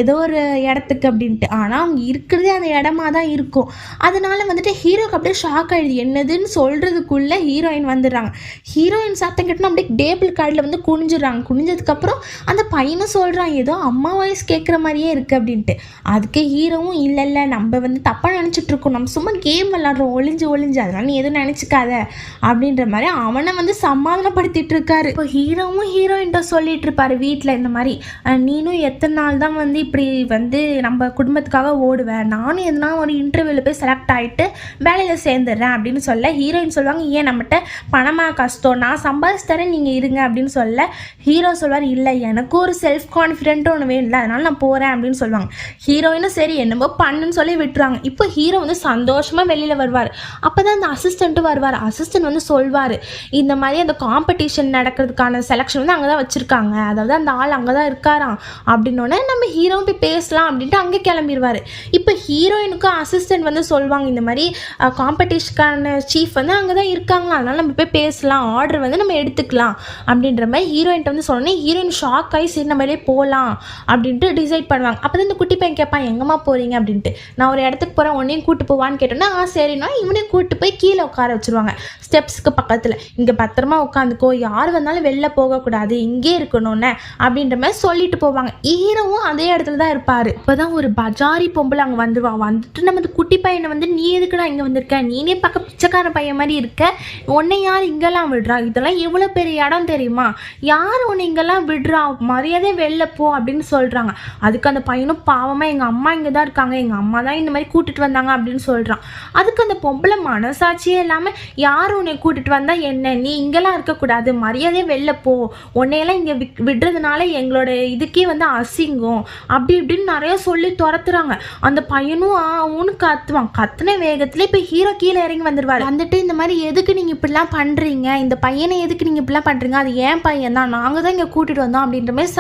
ஏதோ ஒரு இடத்துக்கு அப்படின்ட்டு, ஆனால் அவங்க இருக்கிறதே அந்த இடமா தான் இருக்கும். அதனால வந்துட்டு ஹீரோக்கு அப்படியே ஷாக் ஆகிடுது. என்னதுன்னு சொல்கிறதுக்குள்ளே ஹீரோயின் வந்துடுறாங்க. ஹீரோயின் சத்தம் கேட்டோன்னா அப்படியே டேபிள் கார்டில் வந்து குனிஞ்சிடுறாங்க. குனிஞ்சதுக்கப்புறம் அந்த பையனும் சொல்கிறான், ஏதோ அம்மா வாய்ஸ் கேட்குற மாதிரியே இருக்குது அப்படின்ட்டு. அதுக்கு ஹீரோவும், இல்லை நம்ம வந்து தப்பாக நினச்சிட்ருக்கோம், நம்ம சும்மா கேம் விளாட்றோம் ஒளிஞ்சு அதனால நீ எதுவும் நினச்சிக்காத அப்படின்ற மாதிரி அவனை வந்து சமாதானப்படுத்திட்டு இருக்காரு. இப்போ ஹீரோவும் ஹீரோயின்ட்ட சொல்லிட்டு இருப்பாரு வீட்டில், இந்த மாதிரி நீனும் எத்தனை நாள் தான் வந்து இப்படி வந்து நம்ம குடும்பத்துக்காக ஓடுவேன், நானும் எதனா ஒரு இன்டர்வியூவில் போய் செலக்ட் ஆகிட்டு வேலையில் சேர்ந்துடுறேன் அப்படின்னு சொல்ல ஹீரோயின் சொல்லுவாங்க, ஏன் நம்மகிட்ட பணமாக கஷ்டம், நான் சம்பாதிச்சு தரேன் நீங்கள் இருங்க அப்படின்னு சொல்ல ஹீரோ சொல்வார், இல்லை எனக்கு ஒரு செல்ஃப் கான்ஃபிடன்ஸ் கான்ஃபிடென்ட்டும் ஒன்று வேணும்ல, அதனால நான் போகிறேன் அப்படின்னு சொல்லுவாங்க. ஹீரோயினும் சரி என்னமோ பண்ணுன்னு சொல்லி விட்டுருவாங்க. இப்போ ஹீரோ வந்து சந்தோஷமாக வெளியில் வருவார். அப்போ தான் அந்த அசிஸ்டண்ட்டும் வருவார். அசிஸ்டன்ட் வந்து சொல்வார், இந்த மாதிரி அந்த காம்படிஷன் நடக்கிறதுக்கான செலெக்ஷன் வந்து அங்கே தான் வச்சுருக்காங்க, அதாவது அந்த ஆள் அங்கே தான் இருக்காராம் அப்படின்னோடனே நம்ம ஹீரோவும் போய் பேசலாம் அப்படின்ட்டு அங்கே கிளம்பிடுவார். இப்போ ஹீரோயினுக்கும் அசிஸ்டன்ட் வந்து சொல்லுவாங்க, இந்த மாதிரி காம்படிஷனுக்கான சீஃப் வந்து அங்கே தான் இருக்காங்களா, அதனால் நம்ம போய் பேசலாம், ஆர்டர் வந்து நம்ம எடுத்துக்கலாம் அப்படின்ற மாதிரி ஹீரோயின்ட்ட வந்து சொன்னோன்னே ஹீரோயின் ஷாக் ஆகி சரி நம்மளே போகலாம் அப்படின்ட்டு டிசைட் பண்ணுவாங்க. அப்போ தான் இந்த குட்டி பையன் கேட்பான், எங்கம்மா போகிறீங்க அப்படின்ட்டு. நான் ஒரு இடத்துக்கு போகிறேன், உன்னையும் கூட்டு போவான்னு கேட்டோன்னா சரின்னா இவனையும் கூட்டு போய் கீழே உட்கார வச்சுருவாங்க ஸ்டெப்ஸ்க்கு பக்கத்தில். இங்கே பத்திரமா உட்காந்துக்கோ, யார் வந்தாலும் வெளில போகக்கூடாது, இங்கே இருக்கணும்னு அப்படின்ற மாதிரி சொல்லிட்டு போவாங்க. ஹீரோவும் அதே இடத்துல தான் இருப்பார். இப்போ தான் ஒரு பஜாரி பொம்பளை அங்கே வந்துடுவான். வந்துட்டு நம்ம இந்த குட்டி பையனை வந்து நீ எதுக்குடா இங்கே வந்திருக்க, நீனே பார்க்க பிச்சைக்கார பையன் மாதிரி இருக்க, உன்னை யார் இங்கெல்லாம் விடுறா, இதெல்லாம் எவ்வளோ பெரிய இடம் தெரியுமா, யார் உன்னை இங்கெல்லாம் விடுறா, மரியாதை வெளில போ அப்படின்னு சொல்கிறாங்க. அதுக்கு அந்த பையனும் பாவமாக எங்கள் அம்மா இங்கே தான் இருக்காங்க, எங்கள் அம்மா தான் இந்த மாதிரி கூட்டிகிட்டு வந்தாங்க அப்படின்னு சொல்கிறான். அதுக்கு அந்த பொம்பளை மனசாட்சியே இல்லாமல் யார் உன்னை கூட்டிகிட்டு வந்தால் என்ன, நீ இங்கெல்லாம் இருக்கக்கூடாது, மரியாதையே வெளில போ, உன்னையெல்லாம் இங்கே விடுறதுனால எங்களோட இதுக்கே வந்து அசிங்கம் அப்படி இப்படின்னு நிறைய சொல்லி துரத்துறாங்க. அந்த பையனும் அவனு கத்துவான். கத்துன வேகத்துல இப்போ ஹீரோ கீழே இறங்கி வந்துடுவார். வந்துட்டு இந்த மாதிரி எதுக்கு நீங்கள் இப்படிலாம் பண்ணுறீங்க, இந்த பையனை எதுக்கு நீங்கள் இப்படிலாம் பண்ணுறீங்க, அது ஏன் பையன் தான், நாங்கள் தான் இங்கே கூட்டிகிட்டு வந்தோம் அப்படின்ற மாதிரி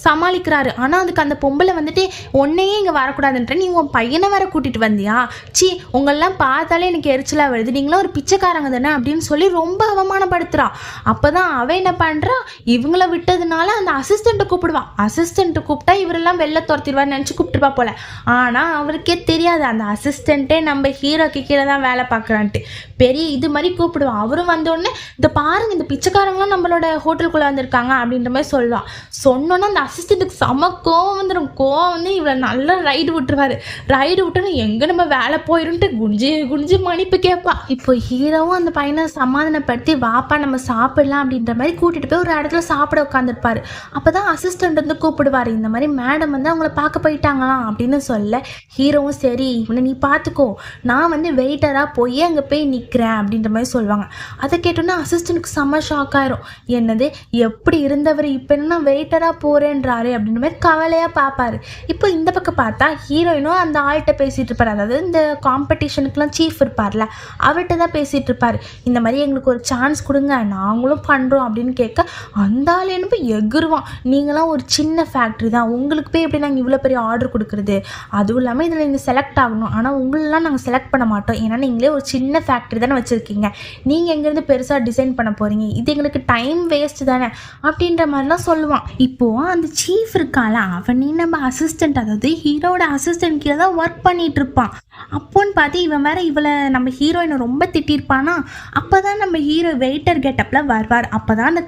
சமாளிக்கிறாரு. ஆனால் அதுக்கு அந்த பொம்பளை வந்துட்டு உன்னையே இங்கே வரக்கூடாதுன்ற, நீ உன் பையனை வர கூட்டிகிட்டு வந்தியா, சி உங்களெல்லாம் பார்த்தாலே எனக்கு எரிச்சலாக வருது, நீங்களும் ஒரு பிச்சைக்காரங்க தானே அப்படின்னு சொல்லி ரொம்ப அவமானப்படுத்துகிறா. அப்போ தான் அவன் என்ன பண்ணுறா, இவங்கள விட்டதுனால அந்த அசிஸ்டண்ட்டை கூப்பிடுவான். அசிஸ்டண்ட்டை கூப்பிட்டா இவரெல்லாம் வெளில துரத்திடுவான்னு நினச்சி கூப்பிட்டுருப்பா போல. ஆனால் அவருக்கே தெரியாது அந்த அசிஸ்டண்ட்டே நம்ம ஹீரோக்கு கீழே தான் வேலை பார்க்குறான்ட்டு. பெரிய இது மாதிரி கூப்பிடுவான். அவரும் வந்தோடனே இந்த பாருங்க இந்த பிச்சைக்காரங்களாம் நம்மளோட ஹோட்டலுக்குள்ளே வந்திருக்காங்க அப்படின்ற மாதிரி சொல்லுவான். சொன்னோன்னா அந்த அசிஸ்டண்ட்டுக்கு செம கோவம் வந்துடும். கோவம் வந்து இவரை நல்லா ரைடு விட்டுருவாரு. ரைடு விட்டோன்னா எங்கே நம்ம வேலை போயிடும்ட்டு குஞ்சு குஞ்சு மன்னிப்பு கேட்பா. இப்போ ஹீரோவும் அந்த பையனை சமாதானப்படுத்தி வாப்பா நம்ம சாப்பிடலாம் அப்படின்ற மாதிரி கூட்டிகிட்டு போய் ஒரு இடத்துல சாப்பிட உட்காந்துருப்பாரு. அப்போ தான் அசிஸ்டண்ட் வந்து கூப்பிடுவார், இந்த மாதிரி மேடம் வந்து அவங்கள பார்க்க போயிட்டாங்களாம் அப்படின்னு சொல்ல ஹீரோவும் சரி இவனை நீ பார்த்துக்கோ, நான் வந்து வெயிட்டராக போய் அங்கே போய் நிற்கிறேன் அப்படின்ற மாதிரி சொல்லுவாங்க. அதை கேட்டோன்னா அசிஸ்டண்ட்டுக்கு செம்ம ஷாக் ஆயிரும். என்னது எப்படி இருந்தவர் இப்போ என்ன வெயிட்டராக போகிறேன்றாரு அப்படின்ற மாதிரி கவலையாக பார்ப்பாரு. இப்போ இந்த பக்கம் பார்த்தா ஹீரோயினும் அந்த ஆள்கிட்ட பேசிகிட்டு இருப்பார். அதாவது இந்த காம்படிஷனுக்குலாம் சீஃப் இருப்பார்ல அவர்கிட்ட தான் பேசிகிட்டு இருப்பார். இந்த மாதிரி எங்களுக்கு ஒரு சான்ஸ் கொடுங்க, நாங்களும் பண்ணுறோம் அப்படின்னு கேட்க அந்த ஆள் என்ன போய் எகுருவான், நீங்களாம் ஒரு சின்ன ஃபேக்ட்ரி தான், உங்களுக்கு போய் எப்படி நாங்கள் இவ்வளோ பெரிய ஆர்டர் கொடுக்குறது, அதுவும் இல்லாமல் இதில் நீங்கள் செலக்ட் ஆகணும், ஆனால் உங்களெலாம் நாங்கள் செலக்ட் பண்ண மாட்டோம், ஏன்னா நீங்களே ஒரு சின்ன ஃபேக்ட்ரி தானே வச்சுருக்கீங்க, நீங்கள் எங்கேருந்து பெருசாக டிசைன் பண்ண போகிறீங்க, இது எங்களுக்கு டைம் வேஸ்ட் தானே அப்படின்ற மாதிரிலாம் சொல்லுவான். இப்போது அந்த சீஃப் இருக்கால அவனே நம்ம அசிஸ்டண்ட், அதாவது ஹீரோட அசிஸ்டண்ட் கீழே தான் ஒர்க் பண்ணிகிட்டு இருப்பான். அப்போன்னு பார்த்து இவன் வேற இவளை நம்ம ஹீரோயினை ரொம்ப திட்டிருப்பானா. அப்போ தான் நம்ம ஹீரோ வெயிட்டர் கெட்டப்பில் வருவார். அப்போ தான் அந்த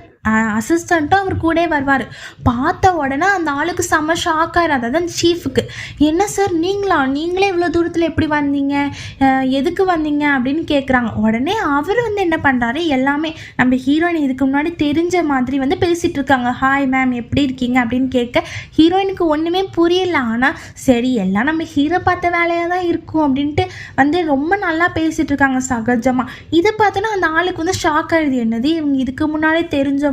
அசிஸ்டண்ட்டும் அவர் கூட வருவார். பார்த்த உடனே அந்த ஆளுக்கு செம்ம ஷாக் ஆயிரும். அதாவது அந்த சீஃபுக்கு, என்ன சார் நீங்களே இவ்வளோ தூரத்தில் எப்படி வந்தீங்க, எதுக்கு வந்தீங்க அப்படின்னு கேட்குறாங்க. உடனே அவர் வந்து என்ன பண்ணுறாரு, எல்லாமே நம்ம ஹீரோயின் இதுக்கு முன்னாடி தெரிஞ்ச மாதிரி வந்து பேசிகிட்டு இருக்காங்க. ஹாய் மேம் எப்படி இருக்கீங்க அப்படின்னு கேட்க ஹீரோயினுக்கு ஒன்றுமே புரியல. ஆனால் சரி எல்லாம் நம்ம ஹீரோ பார்த்த வேலையாக தான் இருக்கும் அப்படின்ட்டு வந்து ரொம்ப நல்லா பேசிகிட்டு இருக்காங்க சகஜமாக. இதை பார்த்தோன்னா அந்த ஆளுக்கு வந்து ஷாக் ஆயிடுது. என்னது இவங்க இதுக்கு முன்னாடி தெரிஞ்சவங்க,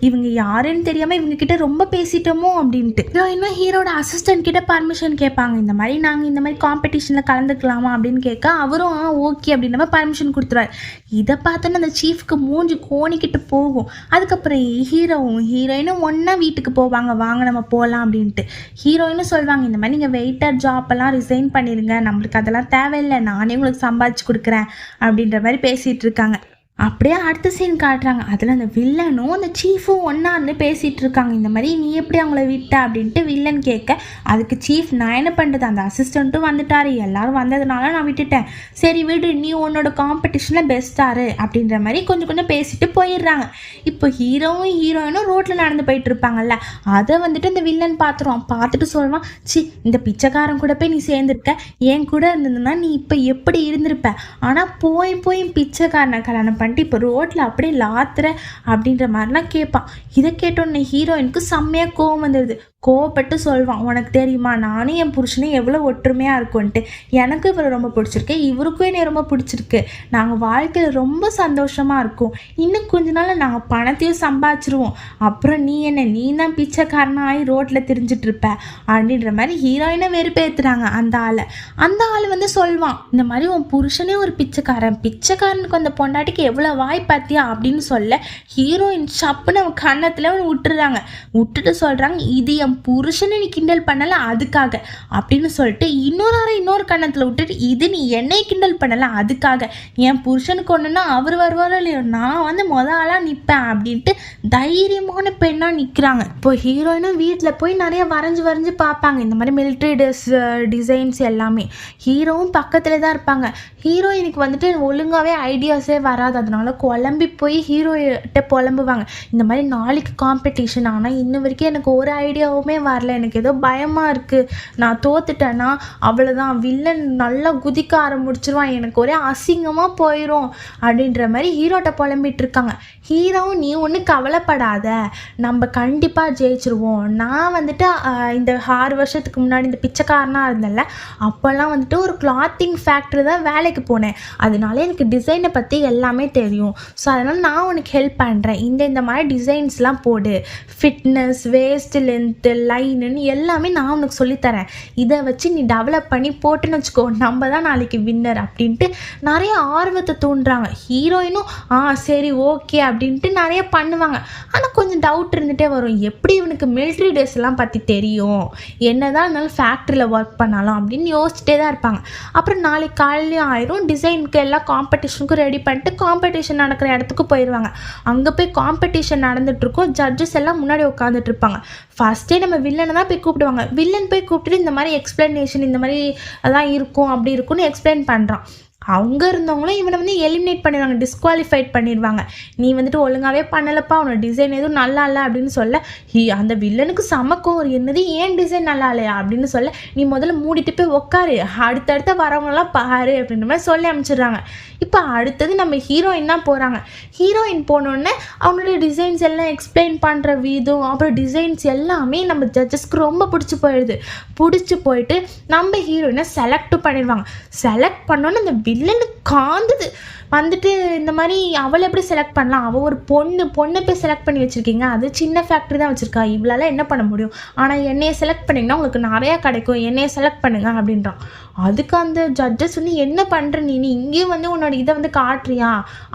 இவங்க யாருன்னு தெரியாம இவங்க கிட்ட ரொம்ப பேசிட்டோமோ அப்படின்ட்டு. இன்னும் ஹீரோட அசிஸ்டன்ட் கிட்ட பர்மிஷன் கேட்பாங்க. இந்த மாதிரி நாங்கள் இந்த மாதிரி காம்படிஷன்ல கலந்துக்கலாமா அப்படின்னு கேட்க அவரும் ஓகே அப்படின்ற மாதிரி பர்மிஷன் கொடுத்துருவாரு. இதை பார்த்தோன்னா அந்த சீஃப்க்கு மூஞ்சி கோணிக்கிட்டு போகும். அதுக்கப்புறம் ஹீரோவும் ஹீரோயினும் ஒன்றா வீட்டுக்கு போவாங்க, வாங்க நம்ம போகலாம் அப்படின்ட்டு. ஹீரோயினும் சொல்லுவாங்க, இந்த மாதிரி நீங்கள் வெயிட்டர் ஜாப் எல்லாம் ரிசைன் பண்ணிடுங்க, நம்மளுக்கு அதெல்லாம் தேவையில்லை, நானே உங்களுக்கு சம்பாதிச்சு கொடுக்குறேன் அப்படின்ற மாதிரி பேசிகிட்டு இருக்காங்க. அப்படியே அடுத்த சீன் காட்டுறாங்க. அதில் அந்த வில்லனும் அந்த சீஃபும் ஒன்றா இருந்து பேசிகிட்டு இருக்காங்க. இந்த மாதிரி நீ எப்படி அவங்கள விட்ட அப்படின்ட்டு வில்லன் கேட்க அதுக்கு சீஃப் நான் என்ன பண்ணுறது, அந்த அசிஸ்டண்ட்டும் வந்துட்டாரு, எல்லாரும் வந்ததுனால நான் விட்டுட்டேன், சரி விடு நீ உன்னோட காம்படிஷனில் பெஸ்ட்டாரு அப்படின்ற மாதிரி கொஞ்சம் பேசிட்டு போயிடுறாங்க. இப்போ ஹீரோவும் ஹீரோயினும் ரோட்டில் நடந்து போயிட்டு இருப்பாங்கல்ல, அதை வந்துட்டு இந்த வில்லன் பார்த்துட்டு சொல்லுவான், சி இந்த பிச்சைக்காரன் கூட போய் நீ சேர்ந்துருக்க, என் கூட இருந்ததுன்னா நீ இப்போ எப்படி இருந்திருப்ப, ஆனால் போய் பிச்சைக்காரனை கல்யாணம் பண்ணிட்டு இப்போ ரோட்டில் அப்படியே லாத்துற அப்படின்ற மாதிரிலாம் கேட்பான். இதை கேட்டோன்னே ஹீரோயினுக்கு செம்மையாக கோவம் வந்துடுது. கோவப்பட்டு சொல்வான், உனக்கு தெரியுமா நானும் என் புருஷனும் எவ்வளோ ஒற்றுமையாக இருக்கும்ன்ட்டு. எனக்கும் இவரை ரொம்ப பிடிச்சிருக்கு, இவருக்கும் என்னை ரொம்ப பிடிச்சிருக்கு, நாங்கள் வாழ்க்கையில் ரொம்ப சந்தோஷமாக இருக்கோம், இன்னும் கொஞ்ச நாள் நாங்கள் பணத்தையும் சம்பாதிச்சிருவோம், அப்புறம் நீ தான் பிச்சைக்காரனாக ஆகி ரோட்டில் திரிஞ்சிட்டு இருப்ப அப்படின்ற மாதிரி ஹீரோயினை வெறுப்பேற்றுறாங்க அந்த ஆள் வந்து சொல்வான், இந்த மாதிரி உன் புருஷனே ஒரு பிச்சைக்காரனுக்கு அந்த பொண்டாட்டிக்கு எவ்வளோ வாய் பார்த்தியா அப்படின்னு சொல்ல ஹீரோயின் சப்புன்னு அவன் கன்னத்தில் விட்டுட்டு சொல்கிறாங்க, இது என் புருஷனை நீ கிண்டல் பண்ணலை அதுக்காக அப்படின்னு சொல்லிட்டு இன்னொரு கன்னத்தில் விட்டுட்டு, இது நீ என்னை கிண்டல் பண்ணலை அதுக்காக, என் புருஷனுக்கு ஒன்றுனா அவர் வருவாரோ இல்லையோ நான் வந்து ஆளாக நிற்பேன் அப்படின்ட்டு தைரியமான பெண்ணாக நிற்கிறாங்க. இப்போ ஹீரோயினும் வீட்டில் போய் நிறைய வரைஞ்சி பார்ப்பாங்க இந்த மாதிரி மிலிட்ரி டிசைன்ஸ் எல்லாமே. ஹீரோவும் பக்கத்தில் தான் இருப்பாங்க. ஹீரோயினுக்கு வந்துட்டு ஒழுங்காகவே ஐடியாஸே வராது, அதனால குழம்பி போய் ஹீரோயிட்ட புலம்புவாங்க, இந்த மாதிரி நாளைக்கு காம்படிஷன், ஆனால் இன்ன வரைக்கும் எனக்கு ஒரு ஐடியாவுமே வரல, எனக்கு ஏதோ பயமாக இருக்குது, நான் தோத்துட்டேன்னா அவ்வளோதான், வில்லன் நல்லா குதிக்க ஆரம்பிச்சிருவான், எனக்கு ஒரே அசிங்கமாக போயிடும் அப்படின்ற மாதிரி ஹீரோட்ட புலம்பிட்டு இருக்காங்க. ஹீரோவும் நீ ஒன்றும் கவலைப்படாத, நம்ம கண்டிப்பாக ஜெயிச்சிருவோம், நான் வந்துட்டு இந்த 6 வருஷத்துக்கு முன்னாடி இந்த பிச்சைக்காரனாக இருந்தேன்ல அப்போல்லாம் வந்துட்டு ஒரு கிளாத்திங் ஃபேக்ட்ரி தான் வேலைக்கு போனேன், அதனால எனக்கு டிசைனை பற்றி எல்லாமே தெரியும், ஸோ அதனால் நான் உனக்கு ஹெல்ப் பண்ணுறேன், இந்த மாதிரி டிசைன்ஸ்லாம் போடு, ஃபிட்னஸ், வேஸ்ட் லென்த்து, லைனுன்னு எல்லாமே நான் உனக்கு சொல்லித்தரேன், இதை வச்சு நீ டெவலப் பண்ணி போட்டுன்னு வச்சுக்கோ, நம்ம தான் நாளைக்கு வின்னர் அப்படின்ட்டு நிறைய ஆர்வத்தை தூண்டுறாங்க. ஹீரோயினும் சரி ஓகே அப்படின்ட்டு நிறைய பண்ணுவாங்க. ஆனால் கொஞ்சம் டவுட் இருந்துகிட்டே வரும், எப்படி இவனுக்கு மிலிட்ரி ட்ரெஸ்லாம் பற்றி தெரியும், என்னதான் இருந்தாலும் ஃபேக்ட்ரியில் ஒர்க் பண்ணாலும் அப்படின்னு யோசிச்சுட்டே தான் இருப்பாங்க. அப்புறம் நாளைக்கு காலையிலையும் ஆயிரும், டிசைனுக்கு எல்லாம் காம்படிஷனுக்கும் ரெடி பண்ணிட்டு காம்படிஷன் நடக்கிற இடத்துக்கு போயிடுவாங்க. அங்கே போய் காம்படிஷன் நடந்துகிட்ருக்கோம், ஜட்ஜஸ் எல்லாம் முன்னாடி உட்காந்துட்டு இருப்பாங்க. ஃபஸ்ட்டே நம்ம வில்லனை தான் போய் கூப்பிடுவாங்க, வில்லன் போய் கூப்பிட்டுட்டு இந்த மாதிரி எக்ஸ்பிளனேஷன் இந்த மாதிரி அதெல்லாம் இருக்கும் அப்படி இருக்கும்னு எக்ஸ்பிளைன் பண்ணுறான். அவங்க இருந்தவங்களும் இவனை வந்து எலிமினேட் பண்ணிடுவாங்க, டிஸ்குவாலிஃபைட் பண்ணிடுவாங்க, நீ வந்துட்டு ஒழுங்காகவே பண்ணலப்பா, உன்னோட டிசைன் எதுவும் நல்லா இல்லை அப்படின்னு சொல்ல அந்த வில்லனுக்கு சமக்கம் ஒரு என்னது ஏன் டிசைன் நல்லா இல்லையா அப்படின்னு சொல்ல, நீ முதல்ல மூடிட்டு போய் உட்காரு, அடுத்தடுத்த வரவங்களாம் பாரு அப்படின்ற மாதிரி சொல்லி அமைச்சிடுறாங்க. இப்போ அடுத்தது நம்ம ஹீரோயின் தான் போகிறாங்க. ஹீரோயின் போனோடனே அவனோட டிசைன்ஸ் எல்லாம் எக்ஸ்பிளைன் பண்ணுற விதம் அப்புறம் டிசைன்ஸ் எல்லாமே நம்ம ஜட்ஜஸ்க்கு ரொம்ப பிடிச்சி போயிட்டு நம்ம ஹீரோயினை செலக்டும் பண்ணிடுவாங்க. செலக்ட் பண்ணோன்னே அந்த வில்லனுக்கு காந்தது வந்துட்டு, இந்த மாதிரி அவளை எப்படி செலக்ட் பண்ணலாம், அவள் ஒரு பொண்ணை போய் செலக்ட் பண்ணி வச்சுருக்கீங்க, அது சின்ன ஃபேக்ட்ரி தான் வச்சுருக்கா, இவ்வளோலாம் என்ன பண்ண முடியும், ஆனால் என்னையை செலக்ட் பண்ணிங்கன்னா உங்களுக்கு நிறையா கிடைக்கும், என்னையை செலக்ட் பண்ணுங்க அப்படின்றான். அதுக்கு அந்த ஜட்ஜஸ் வந்து என்ன பண்ணுற நீ இங்கேயும் வந்து உன்னோட இதை வந்து காட்டுறியா,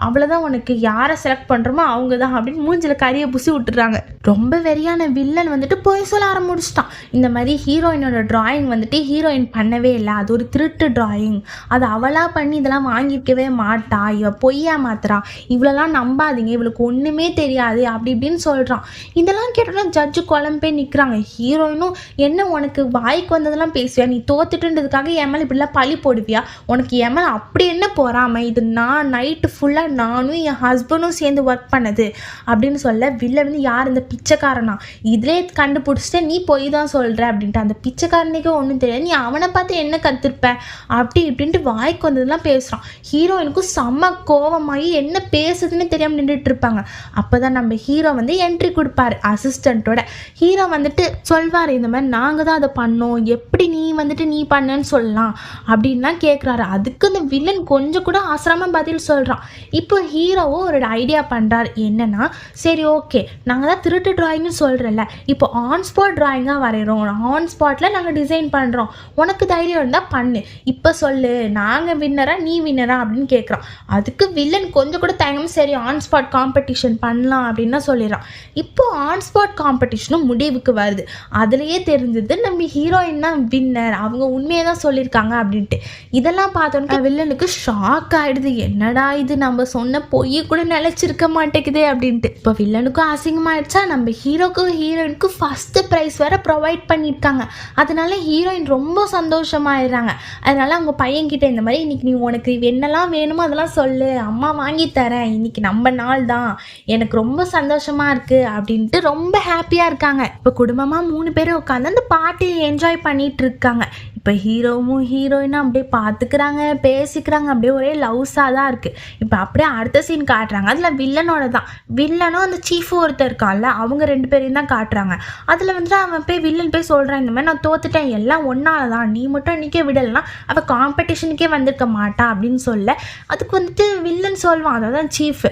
அவ்வளோதான், உனக்கு யாரை செலக்ட் பண்ணுறோமோ அவங்க தான் அப்படின்னு மூஞ்சில் கறியை பூசி விட்டுறாங்க. ரொம்ப வெறியான வில்லன் வந்துட்டு போய் சொல்ல ஆரம்பிச்சிட்டான், இந்த மாதிரி ஹீரோயினோட டிராயிங் வந்துட்டு ஹீரோயின் பண்ணவே இல்லை, அது ஒரு திருட்டு டிராயிங், அது அவளாக பண்ணி இதெல்லாம் வாங்கிக்கவே மாட்டா, இவ பொய்யா மாத்துறா, இவ்வளோலாம் நம்பாதீங்க, இவளுக்கு ஒன்றுமே தெரியாது அப்படி இப்படின்னு சொல்கிறான். இதெல்லாம் கேட்டோன்னா ஜட்ஜு குழம்பே நிற்கிறாங்க. ஹீரோயினும் என்ன உனக்கு வாய்க்கு வந்ததெல்லாம் பேசுவியா, நீ தோத்துட்டுன்றதுக்காக என் மேலே இப்படிலாம் பழி போடுவியா, உனக்கு என் மேலே அப்படி என்ன போறாம, இது நான் நைட்டு ஃபுல்லாக நானும் என் ஹஸ்பண்டும் சேர்ந்து ஒர்க் பண்ணது அப்படின்னு சொல்ல, வில்ல வந்து யார் இந்த பிச்சைக்காரனா, இதிலே கண்டுபிடிச்சிட்டு நீ போய் தான் சொல்கிற அப்படின்ட்டு, அந்த பிச்சைக்காரனுக்கே ஒன்றும் தெரியாது, நீ அவனை பார்த்து என்ன கற்றுருப்ப அப்படி இப்படின்ட்டு வாய்க்கு வந்ததெல்லாம் பேசுகிறான். ஹீரோயினுக்கும் செம்ம கோவமாகி என்ன பேசுதுன்னு தெரியாமல் நின்றுட்டு இருப்பாங்க. அப்போ தான் நம்ம ஹீரோ வந்து என்ட்ரி கொடுப்பாரு அசிஸ்டண்ட்டோட. ஹீரோ வந்துட்டு சொல்வார், இந்த மாதிரி நாங்கள் தான் அதை பண்ணோம், எப்படி நீ வந்துட்டு நீ பண்ணன்னு சொல்லலாம் அப்படின்லாம் கேட்குறாரு. அதுக்கு அந்த வில்லன் கொஞ்சம் கூட ஆசிரமம் பதில் சொல்கிறான். இப்போ ஹீரோவும் ஒரு ஐடியா பண்ணுறாரு, என்னன்னா சரி ஓகே நாங்கள் தான் திருட்டு டிராயிங்னு சொல்கிறல்ல, இப்போ ஆன் ஸ்பாட் டிராயிங்காக வரைகிறோம், ஆன் ஸ்பாட்டில் நாங்கள் டிசைன் பண்ணுறோம், உனக்கு தைரியம் இருந்தால் பண்ணு, இப்போ சொல்லு நாங்கள் வின்னரா நீ வின்னரா அப்படின்னு கேட்குறான். அதுக்கு வில்லன் கொஞ்சம் கூட தயங்காமல் சரி ஆன் ஸ்பாட் காம்படிஷன் பண்ணலாம் அப்படின்னு சொல்லிடுறான். இப்போ ஆன் ஸ்பாட் காம்படிஷனும் முடிவுக்கு வருது. அதுலேயே தெரிஞ்சது நம்ம ஹீரோயின் தான் வின்னர், அவங்க உண்மையை தான் சொல்லியிருக்காங்க அப்படின்ட்டு. இதெல்லாம் பார்த்தோன்னா வில்லனுக்கு ஷாக் ஆகிடுது, என்னடா இது நம்ம சொன்ன பொய்யை கூட நிலச்சிருக்க மாட்டேங்குதே அப்படின்ட்டு. இப்போ வில்லனுக்கும் அசிங்கமாயிடுச்சா, நம்ம ஹீரோக்கும் ஹீரோயினுக்கும் ஃபஸ்ட்டு ப்ரைஸ் வேற ப்ரொவைட் பண்ணியிருக்காங்க. அதனால ஹீரோயின் ரொம்ப சந்தோஷமாயிடுறாங்க. அதனால அவங்க பையன்கிட்ட இந்த மாதிரி இன்னைக்கு நீ உனக்கு என்னெல்லாம் வேணுமோ அதெல்லாம் சொல்லு, அம்மா வாங்கி தரேன், இன்னைக்கு நம்ம நாள் தான், எனக்கு ரொம்ப சந்தோஷமா இருக்கு அப்படின்ட்டு ரொம்ப ஹாப்பியா இருக்காங்க. இப்போ குடும்பமா 3 பேரும் உட்காந்து அந்த பார்ட்டியை என்ஜாய் பண்ணிட்டு இருக்காங்க. இப்போ ஹீரோவும் ஹீரோயினும் அப்படியே பார்த்துக்கிறாங்க, பேசிக்கிறாங்க, அப்படியே ஒரே லவ்ஸாக தான் இருக்குது. இப்போ அப்படியே அடுத்த சீன் காட்டுறாங்க. அதில் வில்லனோட தான் வில்லனும் அந்த சீஃபும் ஒருத்தர் இருக்கான்ல, அவங்க 2 பேரையும் தான் காட்டுறாங்க. அதில் வந்துட்டு அவன் போய் வில்லன் போய் சொல்கிறான், இந்த மாதிரி நான் தோத்துட்டேன், எல்லாம் ஒன்னால தான், நீ மட்டும் இன்றைக்கே விடலைன்னா அவள் காம்படிஷனுக்கே வந்திருக்க மாட்டா அப்படின்னு சொல்ல, அதுக்கு வந்துட்டு வில்லன் சொல்வான், அதாவது சீஃப்,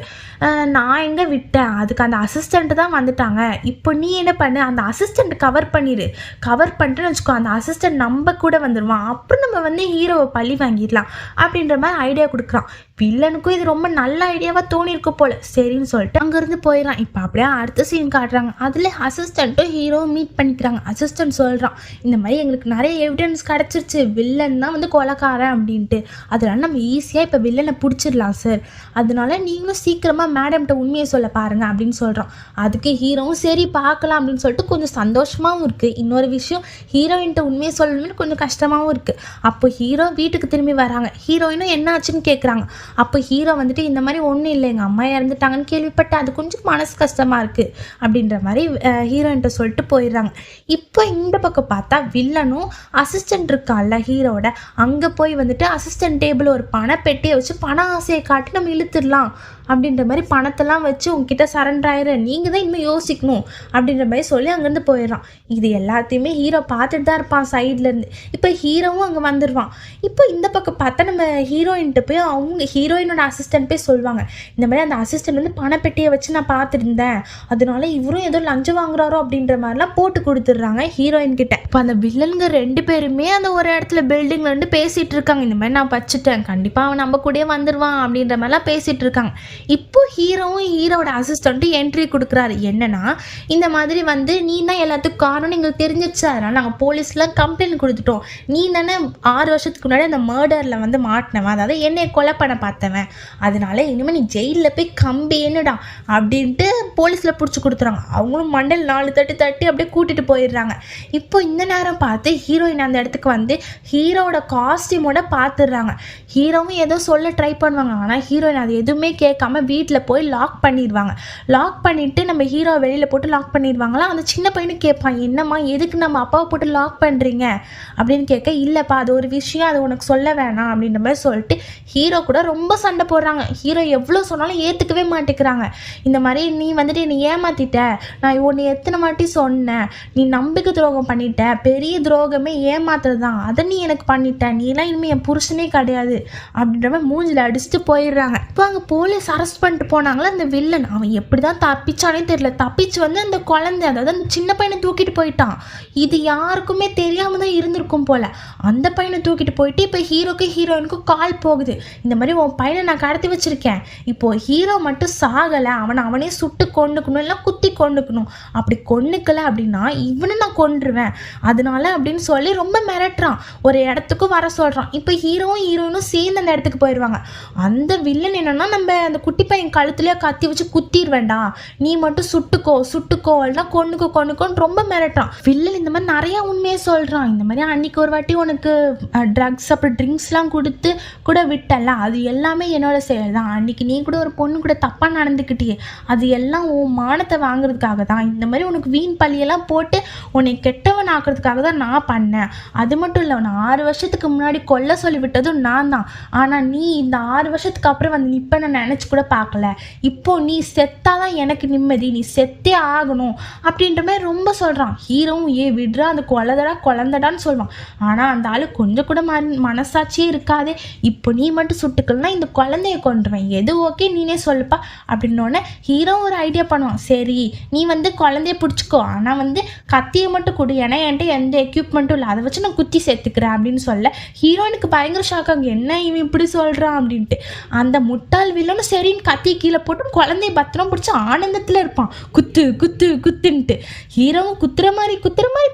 நான் எங்கே விட்டேன், அதுக்கு அந்த அசிஸ்டண்ட்டு தான் வந்துட்டாங்க, இப்போ நீ என்ன பண்ணு, அந்த அசிஸ்டண்ட் கவர் பண்ணிட்டுன்னு வச்சுக்கோ, அந்த அசிஸ்டண்ட் நம்ம கூட வந்துடுவான், அப்புறம் நம்ம வந்து ஹீரோவை பழி வாங்கிடலாம் அப்படின்ற மாதிரி ஐடியா கொடுக்குறான். வில்லனுக்கும் இது ரொம்ப நல்ல ஐடியாவாக தோணியிருக்க போல, சரின்னு சொல்லிட்டு அங்கேருந்து போயிடலாம். இப்போ அப்படியே அடுத்த சீன் காட்டுறாங்க. அதில் அசிஸ்டண்ட்டும் ஹீரோவும் மீட் பண்ணிக்கிறாங்க. அசிஸ்டண்ட் சொல்கிறான், இந்த மாதிரி எங்களுக்கு நிறைய எவிடன்ஸ் கிடச்சிருச்சு, வில்லன் தான் வந்து கொலைக்காரன் அப்படின்ட்டு, அதனால நம்ம ஈஸியாக இப்போ வில்லனை பிடிச்சிடலாம் சார், அதனால நீங்களும் சீக்கிரமாக மேடம்கிட்ட உண்மையை சொல்ல பாருங்க அப்படின்னு சொல்கிறான். அதுக்கு ஹீரோவும் சரி பார்க்கலாம் அப்படின்னு சொல்லிட்டு கொஞ்சம் சந்தோஷமாகவும் இருக்குது. இன்னொரு விஷயம், ஹீரோயின்ட்ட உண்மையை சொல்லணும்னு கொஞ்சம் கஷ்டமாகவும் இருக்குது. அப்போ ஹீரோ வீட்டுக்கு திரும்பி வராங்க. ஹீரோயினும் என்ன ஆச்சுன்னு கேட்குறாங்க. அப்போ ஹீரோ வந்துட்டு இந்த மாதிரி ஒன்றும் இல்லை, எங்கள் அம்மா இறந்துட்டாங்கன்னு கேள்விப்பட்டேன், அது கொஞ்சம் மனசு கஷ்டமாக இருக்குது அப்படின்ற மாதிரி ஹீரோயின்ட்ட சொல்லிட்டு போயிடுறாங்க. இப்போ இந்த பக்கம் பார்த்தா வில்லனும் அசிஸ்டண்ட் இருக்கான்ல ஹீரோட, அங்கே போய் வந்துட்டு அசிஸ்டண்ட் டேபிள் ஒரு பணப்பெட்டியை வச்சு பண ஆசையை காட்டி நம்ம இழுத்துடலாம் அப்படின்ற மாதிரி பணத்தெல்லாம் வச்சு உங்ககிட்ட சரண்டர் ஆயிரு, நீங்கள் தான் இன்னும் யோசிக்கணும் அப்படின்ற மாதிரி சொல்லி அங்கேருந்து போயிடுறான். இது எல்லாத்தையுமே ஹீரோ பார்த்துட்டு தான் இருப்பான் சைட்லேருந்து. இப்போ ஹீரோவும் அங்கே வந்துடுவான். இப்போ இந்த பக்கம் பார்த்தா நம்ம ஹீரோயின்ட்டு போய் அவங்க ஹீரோயினோட அசிஸ்டன்ட் போய் சொல்லுவாங்க, இந்த மாதிரி அந்த அசிஸ்டன்ட் வந்து பணப்பெட்டியை வச்சு நான் பார்த்துருந்தேன், அதனால இவரும் ஏதோ லஞ்சம் வாங்குறாரோ அப்படின்ற மாதிரிலாம் போட்டு கொடுத்துட்றாங்க ஹீரோயின் கிட்ட. இப்போ அந்த வில்லனுங்க 2 பேருமே அந்த ஒரு இடத்துல பில்டிங்ல இருந்து பேசிகிட்டு இருக்காங்க, இந்த மாதிரி நான் வச்சுட்டேன், கண்டிப்பாக அவன் நம்ம கூடயே வந்துடுவான் அப்படின்ற மாதிரிலாம் பேசிகிட்டு இருக்காங்க. இப்போ ஹீரோவும் ஹீரோட அசிஸ்டண்ட்டும் என்ட்ரி கொடுக்குறாரு. என்னன்னா, இந்த மாதிரி வந்து நீ தான் எல்லாத்துக்கும் காரணம் எங்களுக்கு தெரிஞ்சிச்சு, அதனால நாங்கள் போலீஸ்லாம் கம்ப்ளைண்ட் கொடுத்துட்டோம், நீ தானே 6 வருஷத்துக்கு முன்னாடி அந்த மர்டரில் வந்து மாட்டினவன், அதாவது என்னை கொலை பண்ண பார்த்தவன், அதனால இனிமேல் நீ ஜெயிலில் போய் கம்பி என்னடா அப்படின்ட்டு போலீஸில் பிடிச்சி கொடுத்துறாங்க. அவங்களும் மண்டல் 4 தட்டி அப்படியே கூட்டிகிட்டு போயிடுறாங்க. இப்போ இந்த நேரம் பார்த்து ஹீரோயின் அந்த இடத்துக்கு வந்து ஹீரோட காஸ்டியூமோட பார்த்துடுறாங்க. ஹீரோவும் ஏதோ சொல்ல ட்ரை பண்ணுவாங்க, ஆனால் ஹீரோயின் அது எதுவுமே கேட்காம வீட்டில் போய் லாக் பண்ணிடுவாங்க. லாக் பண்ணிவிட்டு நம்ம ஹீரோ வெளியில் போட்டு லாக் பண்ணிடுவாங்களா. அந்த சின்ன பையனும் கேட்பான், என்னம்மா எதுக்கு நம்ம அப்பாவை போட்டு லாக் பண்ணுறீங்க அப்படின்னு கேட்க, இல்லைப்பா அது ஒரு விஷயம், அது உனக்கு சொல்ல வேணாம் அப்படின்ற மாதிரி சொல்லிட்டு ஹீரோ கூட ரொம்ப சண்டை போடுறாங்க. ஹீரோ எவ்வளோ சொன்னாலும் ஏற்றுக்கவே மாட்டேங்கிறாங்க. இந்த மாதிரி நீ வந்துட்டு என்னை ஏமாற்றிட்ட, நான் உன்னை எத்தனை வாட்டி சொன்னேன், நீ நம்பிக்கை துரோகம் பண்ணிட்ட, பெரிய துரோகமே ஏமாத்துறது தான், அதை நீ எனக்கு பண்ணிட்ட, நீலாம் இனிமேல் என் புருஷனே கிடையாது அப்படின்ற மாதிரி மூஞ்சில் அடிச்சுட்டு போயிடுறாங்க. இப்போ அங்கே போலீஸ் அரெஸ்ட் பண்ணிட்டு போனாங்களா அந்த வில்லன், அவன் எப்படி தான் தப்பிச்சானே தெரியல, தப்பிச்சு வந்து அந்த குழந்தை, அதாவது அந்த சின்ன பையனை தூக்கிட்டு போயிட்டான். இது யாருக்குமே தெரியாம தான் இருந்திருக்கும் போல. அந்த பையனை தூக்கிட்டு போயிட்டு இப்போ ஹீரோக்கு ஹீரோயினுக்கும் கால் போகுது, இந்த மாதிரி உன் பையனை நான் கடத்தி வச்சிருக்கேன், இப்போ ஹீரோ மட்டும் சாகலை, அவனே சுட்டு கொண்டுக்கணும், இல்லை குத்தி கொண்டுக்கணும், அப்படி கொண்டுக்கல அப்படின்னா இவனை நான் கொன்றுவேன், அதனால அப்படின்னு சொல்லி ரொம்ப மிரட்டுறான். ஒரு இடத்துக்கும் வர சொல்றான். இப்போ ஹீரோவும் ஹீரோயினும் சேர்ந்து அந்த இடத்துக்கு போயிடுவாங்க. அந்த வில்லன் என்னன்னா, நம்ம அந்த குட்டி பையன் கழுத்துலேயே கத்தி வச்சு குத்திடுவேண்டா, நீ மட்டும் சுட்டுக்கோ எல்லாம் கொண்டுக்கோன்னு ரொம்ப மிரட்டான். வில்லன் இந்த மாதிரி நிறையா உண்மையை சொல்கிறான். இந்த மாதிரி அன்னைக்கு ஒரு வாட்டி உனக்கு ட்ரக்ஸ் அப்புறம் ட்ரிங்க்ஸ்லாம் கொடுத்து கூட விட்டல, அது எல்லாமே என்னோட செயல் தான், அன்னைக்கு நீ கூட ஒரு பொண்ணு கூட தப்பாக நடந்துக்கிட்டியே, அது எல்லாம் உன் மானத்தை வாங்குறதுக்காக தான், இந்த மாதிரி உனக்கு வீண் பள்ளியெல்லாம் போட்டு உன்னை கெட்டவன் ஆக்குறதுக்காக தான் நான் பண்ணேன், அது மட்டும் இல்லை உன்னை 6 வருஷத்துக்கு முன்னாடி கொல்ல சொல்லி விட்டதும் நான் தான், ஆனால் நீ இந்த 6 வருஷத்துக்கு அப்புறம் வந்து நிப்ப நான் நினச்சி கூட பார்க்கல, இப்போ நீ செத்தாதான் எனக்கு நிம்மதி, நீ செத்தே ஆகணும் அப்படின்ற மாதிரி ரொம்ப சொல்கிறான். ஹீரோவும் விடுறா அந்த குழந்தடான்னு சொல்லுவான். ஆனால் அந்த ஆளு கொஞ்சம் கூட மனசாட்சியே இருக்காதே, இப்போ நீ மட்டும் சுட்டுக்கலன்னா இந்த குழந்தைய கொண்டுருவேன், எது ஓகே நீனே சொல்லுப்பா அப்படின்னோடனே ஹீரோ ஒரு ஐடியா பண்ணுவான். சரி நீ வந்து குழந்தைய பிடிச்சிக்கோ, ஆனால் வந்து கத்தியை மட்டும் கொடு, ஏன்னா என்கிட்ட எந்த எக்யூப்மெண்ட்டும் இல்லை, அதை வச்சு நான் குத்தி சேர்த்துக்கிறேன் அப்படின்னு சொல்ல ஹீரோயினுக்கு பயங்கர ஷாக் ஆகும், என்ன இவன் இப்படி சொல்கிறான் அப்படின்ட்டு. அந்த முட்டாள் வில்லனும் சரின்னு கத்தியை கீழே போட்டு குழந்தைய பத்திரம் பிடிச்சி ஆனந்தத்தில் இருப்பான், குத்துன்ட்டு. ஹீரோவும் குத்துற மாதிரி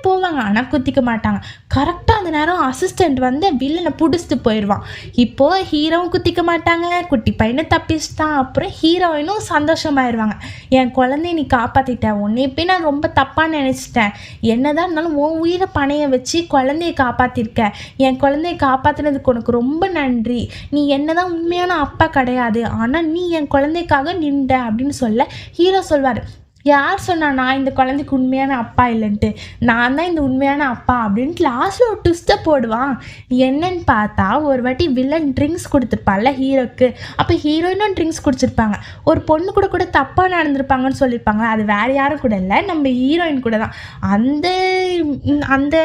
போவாங்க, ஆனால் குத்திக்க மாட்டாங்க. கரெக்டாக அந்த நேரம் அசிஸ்டண்ட் வந்து வில்லனை பிடிச்சிட்டு போயிடுவான். இப்போது ஹீரோவும் குத்திக்க மாட்டாங்க, குட்டி பையனை தப்பிச்சுட்டான். அப்புறம் ஹீரோயினும் சந்தோஷமாயிருவாங்க, என் குழந்தைய நீ காப்பாற்றிட்ட, உன்னை போய் நான் ரொம்ப தப்பாக நினச்சிட்டேன், என்னதான் இருந்தாலும் உன் உயிரை பணைய வச்சு குழந்தைய காப்பாற்றிருக்க, என் குழந்தைய காப்பாற்றினதுக்கு உனக்கு ரொம்ப நன்றி, நீ என்னதான் உண்மையான அப்பா கிடையாது, ஆனால் நீ என் குழந்தைக்காக நின்ற அப்படின்னு சொல்ல ஹீரோ சொல்வார், யார் சொன்னா நான் இந்த குழந்தைக்கு உண்மையான அப்பா இல்லைன்ட்டு, நான் தான் இந்த உண்மையான அப்பா அப்படின்ட்டு லாஸ்ட்டில் ஒரு ட்விஸ்ட்டை போடுவான். என்னன்னு பார்த்தா ஒரு வாட்டி வில்லன் ட்ரிங்க்ஸ் கொடுத்துருப்பான்ல ஹீரோக்கு, அப்போ ஹீரோயினும் ட்ரிங்க்ஸ் குடிச்சிருப்பாங்க. ஒரு பொண்ணு கூட தப்பாக நடந்திருப்பாங்கன்னு சொல்லியிருப்பாங்க. அது வேறு யாரும் கூட இல்லை, நம்ம ஹீரோயின் கூட தான். அந்த அந்த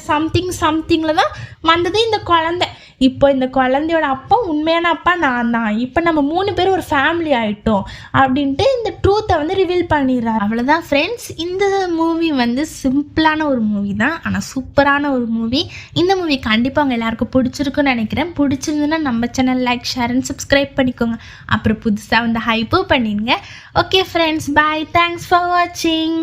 சம்திங்கில் தான் வந்தது இந்த குழந்தை. இப்போ இந்த குழந்தையோட அப்பா உண்மையான அப்பா நான் தான், இப்போ நம்ம 3 பேரும் ஒரு ஃபேமிலி ஆகிட்டோம் அப்படின்ட்டு இந்த ட்ரூத்தை வந்து ரிவீல் பண்ணிடுறாரு. அவ்வளோதான் ஃப்ரெண்ட்ஸ். இந்த மூவி வந்து சிம்பிளான ஒரு மூவி தான், ஆனால் சூப்பரான ஒரு மூவி. இந்த மூவி கண்டிப்பாக அவங்க எல்லாருக்கும் பிடிச்சிருக்குன்னு நினைக்கிறேன். பிடிச்சிருந்துன்னா நம்ம channel like, share and subscribe பண்ணிக்கோங்க. அப்புறம் புதுசாக வந்து ஹைப்பும் பண்ணிடுங்க. Okay friends, bye. Thanks for வாட்சிங்.